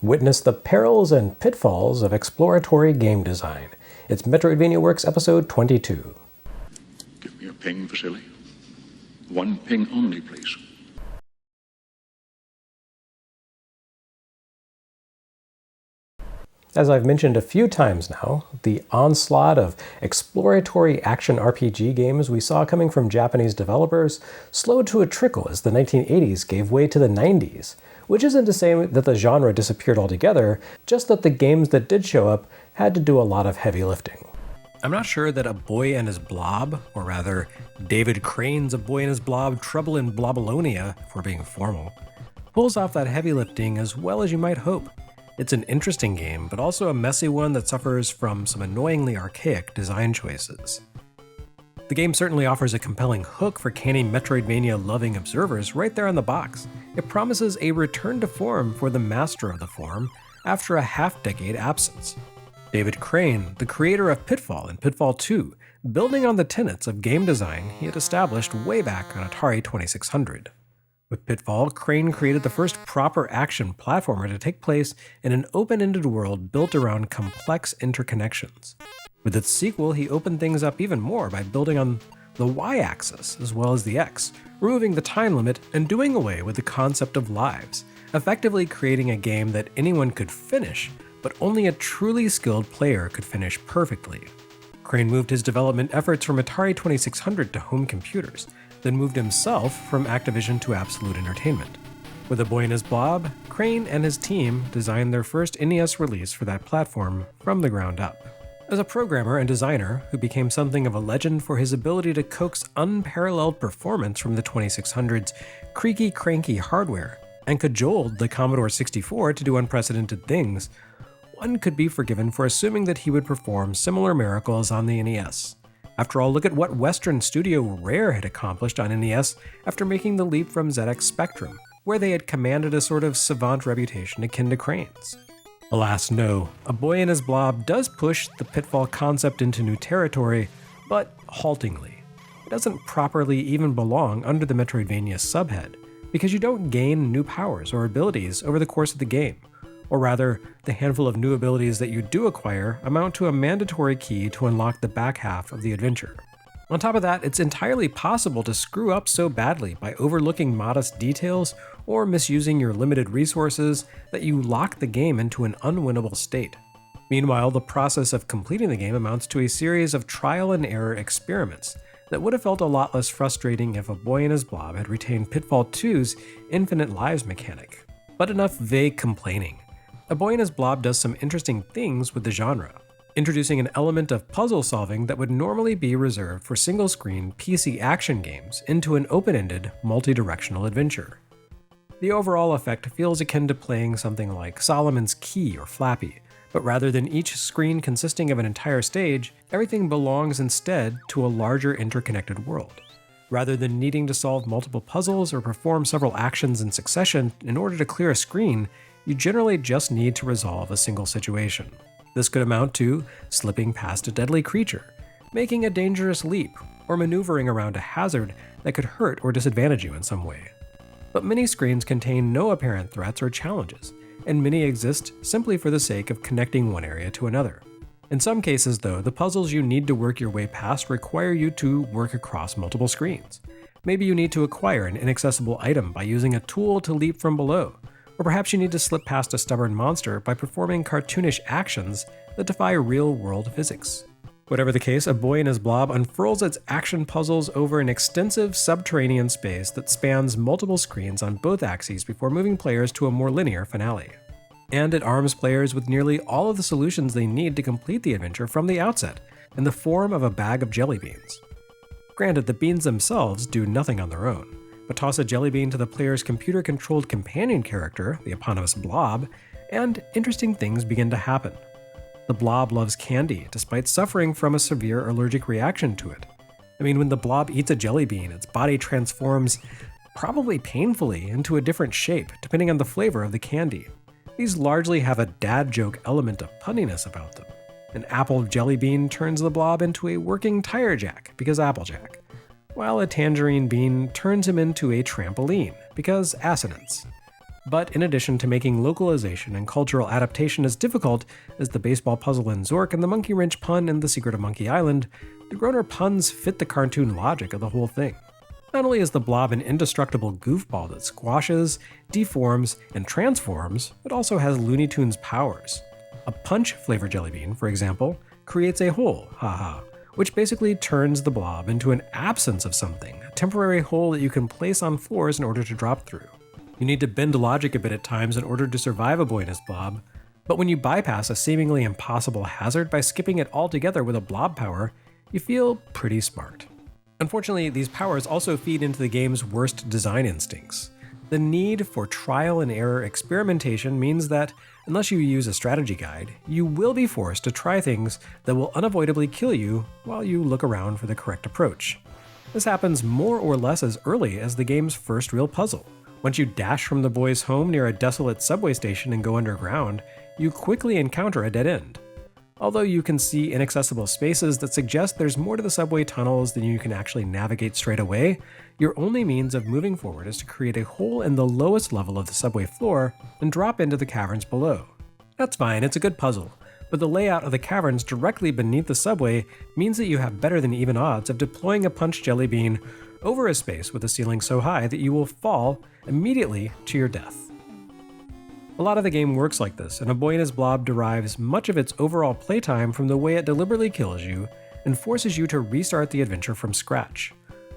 Witness the perils and pitfalls of exploratory game design. It's Metroidvania Works episode 22. Give me a ping, Vasily. One ping only, please. As I've mentioned a few times now, the onslaught of exploratory action RPG games we saw coming from Japanese developers slowed to a trickle as the 1980s gave way to the 90s, which isn't to say that the genre disappeared altogether, just that the games that did show up had to do a lot of heavy lifting. I'm not sure that a Boy and His Blob, or rather, David Crane's A Boy and His Blob, Trouble in Blobalonia, if we're being formal, pulls off that heavy lifting as well as you might hope. It's an interesting game, but also a messy one that suffers from some annoyingly archaic design choices. The game certainly offers a compelling hook for canny Metroidvania-loving observers right there on the box. It promises a return to form for the master of the form after a half-decade absence. David Crane, the creator of Pitfall and Pitfall II, building on the tenets of game design he had established way back on Atari 2600. With Pitfall, Crane created the first proper action platformer to take place in an open-ended world built around complex interconnections. With its sequel, he opened things up even more by building on the Y-axis as well as the X, removing the time limit and doing away with the concept of lives, effectively creating a game that anyone could finish, but only a truly skilled player could finish perfectly. Crane moved his development efforts from Atari 2600 to home computers, then moved himself from Activision to Absolute Entertainment. With A Boy and His Blob, Crane and his team designed their first NES release for that platform from the ground up. As a programmer and designer who became something of a legend for his ability to coax unparalleled performance from the 2600's creaky, cranky hardware, and cajoled the Commodore 64 to do unprecedented things, one could be forgiven for assuming that he would perform similar miracles on the NES. After all, look at what Western studio Rare had accomplished on NES after making the leap from ZX Spectrum, where they had commanded a sort of savant reputation akin to Crane's. Alas, no. A Boy and His Blob does push the Pitfall concept into new territory, but haltingly. It doesn't properly even belong under the Metroidvania subhead, because you don't gain new powers or abilities over the course of the game. Or rather, the handful of new abilities that you do acquire amount to a mandatory key to unlock the back half of the adventure. On top of that, it's entirely possible to screw up so badly by overlooking modest details or misusing your limited resources that you lock the game into an unwinnable state. Meanwhile, the process of completing the game amounts to a series of trial and error experiments that would have felt a lot less frustrating if A Boy and His Blob had retained Pitfall II's infinite lives mechanic. But enough vague complaining. A Boy and His Blob does some interesting things with the genre, introducing an element of puzzle solving that would normally be reserved for single-screen PC action games into an open-ended, multi-directional adventure. The overall effect feels akin to playing something like Solomon's Key or Flappy, but rather than each screen consisting of an entire stage, everything belongs instead to a larger interconnected world. Rather than needing to solve multiple puzzles or perform several actions in succession in order to clear a screen, you generally just need to resolve a single situation. This could amount to slipping past a deadly creature, making a dangerous leap, or maneuvering around a hazard that could hurt or disadvantage you in some way. But many screens contain no apparent threats or challenges, and many exist simply for the sake of connecting one area to another. In some cases, though, the puzzles you need to work your way past require you to work across multiple screens. Maybe you need to acquire an inaccessible item by using a tool to leap from below, or perhaps you need to slip past a stubborn monster by performing cartoonish actions that defy real-world physics. Whatever the case, A Boy and His Blob unfurls its action puzzles over an extensive subterranean space that spans multiple screens on both axes before moving players to a more linear finale. And it arms players with nearly all of the solutions they need to complete the adventure from the outset, in the form of a bag of jelly beans. Granted, the beans themselves do nothing on their own, but toss a jelly bean to the player's computer-controlled companion character, the eponymous Blob, and interesting things begin to happen. The Blob loves candy, despite suffering from a severe allergic reaction to it. I mean, when the Blob eats a jelly bean, its body transforms, probably painfully, into a different shape, depending on the flavor of the candy. These largely have a dad joke element of punniness about them. An apple jelly bean turns the Blob into a working tire jack, because Applejack, while a tangerine bean turns him into a trampoline, because assonance. But in addition to making localization and cultural adaptation as difficult as the baseball puzzle in Zork and the monkey wrench pun in The Secret of Monkey Island, the Groner puns fit the cartoon logic of the whole thing. Not only is the blob an indestructible goofball that squashes, deforms, and transforms, it also has Looney Tunes powers. A punch flavor jelly bean, for example, creates a hole, haha, which basically turns the blob into an absence of something, a temporary hole that you can place on floors in order to drop through. You need to bend logic a bit at times in order to survive a Boy and His Blob, but when you bypass a seemingly impossible hazard by skipping it altogether with a blob power, you feel pretty smart. Unfortunately, these powers also feed into the game's worst design instincts. The need for trial and error experimentation means that, unless you use a strategy guide, you will be forced to try things that will unavoidably kill you while you look around for the correct approach. This happens more or less as early as the game's first real puzzle. Once you dash from the boys' home near a desolate subway station and go underground, you quickly encounter a dead end. Although you can see inaccessible spaces that suggest there's more to the subway tunnels than you can actually navigate straight away, your only means of moving forward is to create a hole in the lowest level of the subway floor and drop into the caverns below. That's fine, it's a good puzzle, but the layout of the caverns directly beneath the subway means that you have better than even odds of deploying a punch jelly bean over a space with a ceiling so high that you will fall immediately to your death. A lot of the game works like this, and A Boy and His Blob derives much of its overall playtime from the way it deliberately kills you and forces you to restart the adventure from scratch.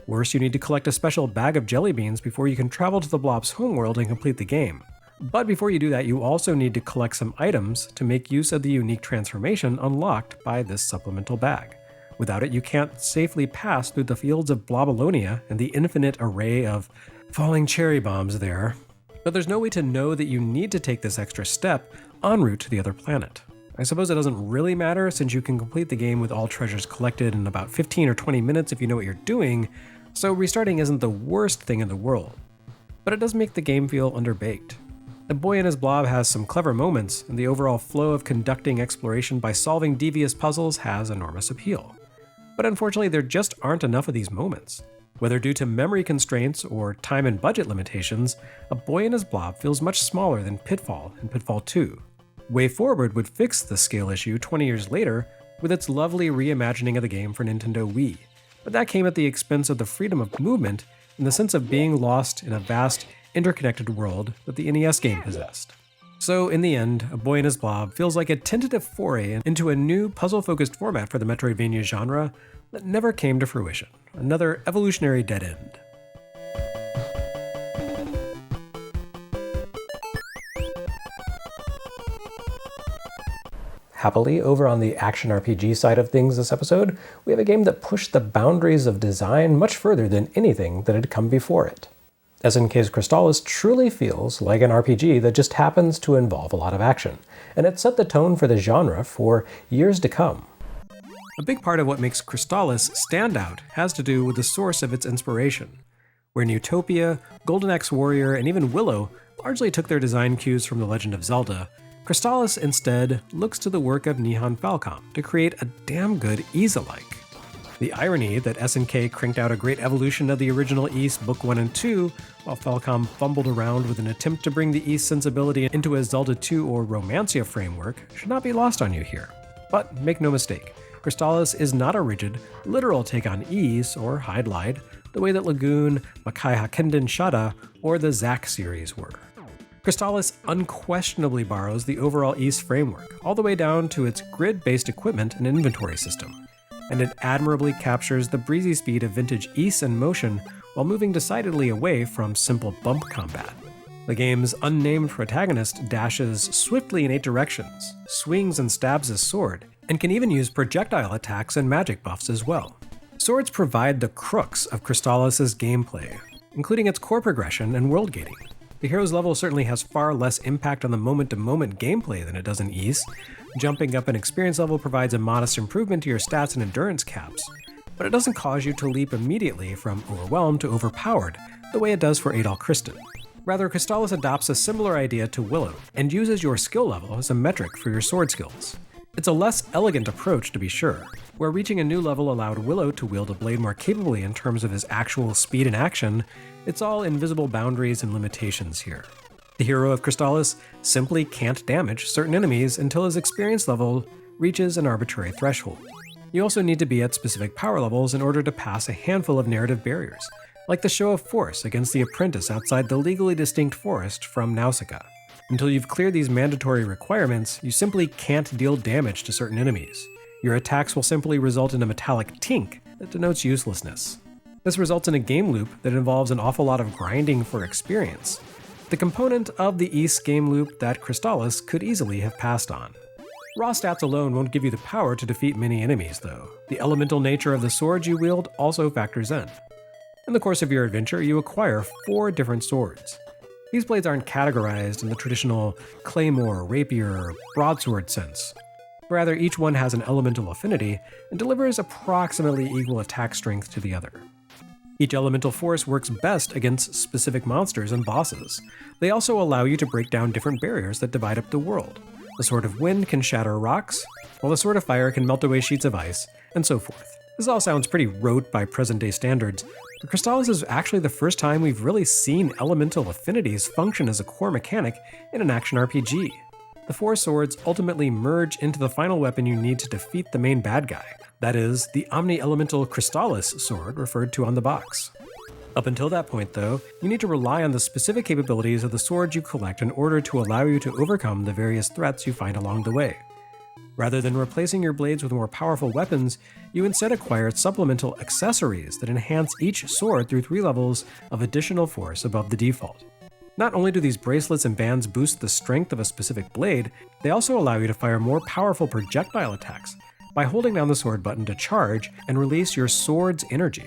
Worse, you need to collect a special bag of jelly beans before you can travel to the Blob's homeworld and complete the game. But before you do that, you also need to collect some items to make use of the unique transformation unlocked by this supplemental bag. Without it, you can't safely pass through the fields of Blobalonia and the infinite array of falling cherry bombs there. But there's no way to know that you need to take this extra step en route to the other planet. I suppose it doesn't really matter since you can complete the game with all treasures collected in about 15 or 20 minutes if you know what you're doing, so restarting isn't the worst thing in the world. But it does make the game feel underbaked. The Boy and His Blob has some clever moments, and the overall flow of conducting exploration by solving devious puzzles has enormous appeal. But unfortunately, there just aren't enough of these moments. Whether due to memory constraints or time and budget limitations, A Boy and His Blob feels much smaller than Pitfall and Pitfall II. Way Forward would fix this scale issue 20 years later with its lovely reimagining of the game for Nintendo Wii, but that came at the expense of the freedom of movement and the sense of being lost in a vast, interconnected world that the NES game possessed. So in the end, A Boy and His Blob feels like a tentative foray into a new puzzle-focused format for the Metroidvania genre that never came to fruition. Another evolutionary dead end. Happily, over on the action RPG side of things this episode, we have a game that pushed the boundaries of design much further than anything that had come before it. SNK's Crystalis truly feels like an RPG that just happens to involve a lot of action, and it set the tone for the genre for years to come. A big part of what makes Crystalis stand out has to do with the source of its inspiration. Where Utopia, Golden Axe Warrior, and even Willow largely took their design cues from The Legend of Zelda, Crystalis instead looks to the work of Nihon Falcom to create a damn good Ys-alike. The irony that SNK cranked out a great evolution of the original Ys Book 1 and 2, while Falcom fumbled around with an attempt to bring the Ys sensibility into a Zelda 2 or Romancia framework, should not be lost on you here. But make no mistake, Crystalis is not a rigid, literal take on Ys or Hydlide, the way that Lagoon, Makai Hakenden Shada, or the Zack series were. Crystalis unquestionably borrows the overall Ys framework, all the way down to its grid-based equipment and inventory system, and it admirably captures the breezy speed of vintage Ys and motion while moving decidedly away from simple bump combat. The game's unnamed protagonist dashes swiftly in 8 directions, swings and stabs his sword, and can even use projectile attacks and magic buffs as well. Swords provide the crux of Crystalis' gameplay, including its core progression and world gating. The hero's level certainly has far less impact on the moment-to-moment gameplay than it does in Ys. Jumping up an experience level provides a modest improvement to your stats and endurance caps, but it doesn't cause you to leap immediately from overwhelmed to overpowered, the way it does for Adol Kristen. Rather, Crystalis adopts a similar idea to Willow, and uses your skill level as a metric for your sword skills. It's a less elegant approach, to be sure, where reaching a new level allowed Willow to wield a blade more capably in terms of his actual speed and action. It's all invisible boundaries and limitations here. The hero of Crystalis simply can't damage certain enemies until his experience level reaches an arbitrary threshold. You also need to be at specific power levels in order to pass a handful of narrative barriers, like the show of force against the apprentice outside the legally distinct forest from Nausicaa. Until you've cleared these mandatory requirements, you simply can't deal damage to certain enemies. Your attacks will simply result in a metallic tink that denotes uselessness. This results in a game loop that involves an awful lot of grinding for experience, the component of the East game loop that Crystalis could easily have passed on. Raw stats alone won't give you the power to defeat many enemies, though. The elemental nature of the swords you wield also factors in. In the course of your adventure, you acquire 4 different swords. These blades aren't categorized in the traditional claymore, rapier, or broadsword sense. Rather, each one has an elemental affinity and delivers approximately equal attack strength to the other. Each elemental force works best against specific monsters and bosses. They also allow you to break down different barriers that divide up the world. The Sword of Wind can shatter rocks, while the Sword of Fire can melt away sheets of ice, and so forth. This all sounds pretty rote by present-day standards, but Crystalis is actually the first time we've really seen elemental affinities function as a core mechanic in an action RPG. The 4 swords ultimately merge into the final weapon you need to defeat the main bad guy. That is, the Omni-Elemental Crystalis sword referred to on the box. Up until that point, though, you need to rely on the specific capabilities of the swords you collect in order to allow you to overcome the various threats you find along the way. Rather than replacing your blades with more powerful weapons, you instead acquire supplemental accessories that enhance each sword through 3 levels of additional force above the default. Not only do these bracelets and bands boost the strength of a specific blade, they also allow you to fire more powerful projectile attacks by holding down the sword button to charge and release your sword's energy.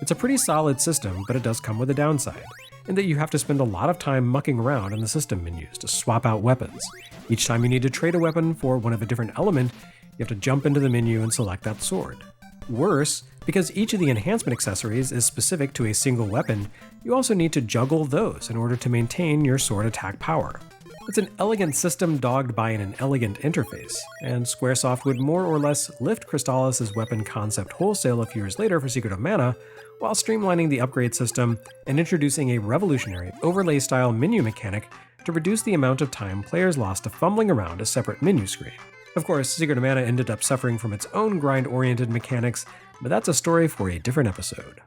It's a pretty solid system, but it does come with a downside, in that you have to spend a lot of time mucking around in the system menus to swap out weapons. Each time you need to trade a weapon for one of a different element, you have to jump into the menu and select that sword. Worse, because each of the enhancement accessories is specific to a single weapon, you also need to juggle those in order to maintain your sword attack power. It's an elegant system dogged by an inelegant interface, and Squaresoft would more or less lift Crystalis' weapon concept wholesale a few years later for Secret of Mana, while streamlining the upgrade system and introducing a revolutionary overlay-style menu mechanic to reduce the amount of time players lost to fumbling around a separate menu screen. Of course, Secret of Mana ended up suffering from its own grind-oriented mechanics, but that's a story for a different episode.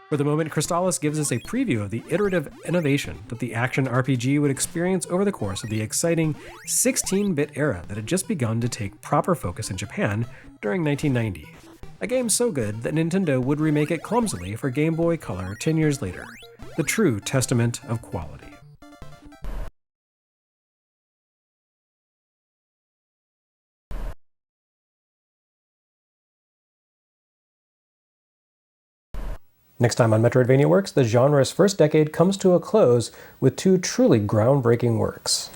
For the moment, Crystalis gives us a preview of the iterative innovation that the action RPG would experience over the course of the exciting 16-bit era that had just begun to take proper focus in Japan during 1990. A game so good that Nintendo would remake it clumsily for Game Boy Color 10 years later. The true testament of quality. Next time on Metroidvania Works, the genre's first decade comes to a close with 2 truly groundbreaking works.